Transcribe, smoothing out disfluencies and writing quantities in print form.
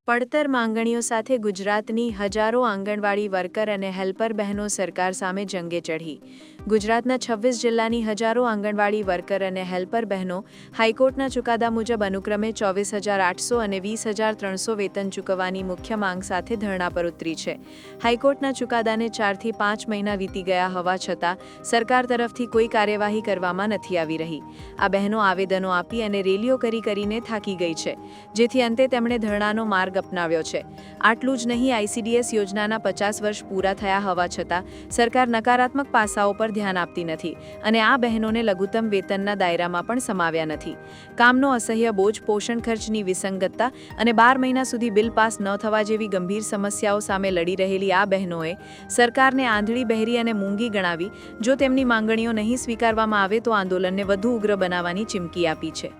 પડતર માંગણીઓ સાથે ગુજરાતની હજારો આંગણવાડી વર્કર અને હેલ્પર બહેનો સરકાર સામે જંગે ચઢી. ગુજરાતના 26 જિલ્લાની હજારો આંગણવાડી વર્કર અને હેલ્પર બહેનો હાઈકોર્ટના ચુકાદા મુજબ અનુક્રમે 24,800 અને 20,300 વેતન ચૂકવવાની મુખ્ય માંગ સાથે ધરણા પર ઉતરી છે. હાઈકોર્ટના ચુકાદાને 4 થી 5 મહિના વીતી ગયા હોવા છતાં સરકાર તરફથી કોઈ કાર્યવાહી કરવામાં નથી આવી રહી. આ બહેનો આવેદનો આપી અને રેલીઓ કરીને થાકી ગઈ છે, જેથી અંતે તેમણે ધરણાનો માર્ગ અપનાવ્યો છે. આટલું જ નહીં, આઈસીડીએસ યોજનાના 50 વર્ષ પૂરા થયા હોવા છતાં સરકાર નકારાત્મક પાસાઓ પર ધ્યાન આપતી નથી અને આ બહેનોને લઘુત્તમ વેતનના દાયરામાં પણ સમાવ્યા નથી. કામનો અસહ્ય બોજ, પોષણ ખર્ચની વિસંગતતા અને 12 મહિના સુધી બિલ પાસ ન થવા જેવી ગંભીર સમસ્યાઓ સામે લડી રહેલી આ બહેનોએ સરકારને આંધળી, બહેરી અને મૂંગી ગણાવી જો તેમની માંગણીઓ નહીં સ્વીકારવામાં આવે તો આંદોલનને વધુ ઉગ્ર બનાવવાની ચીમકી આપી છે.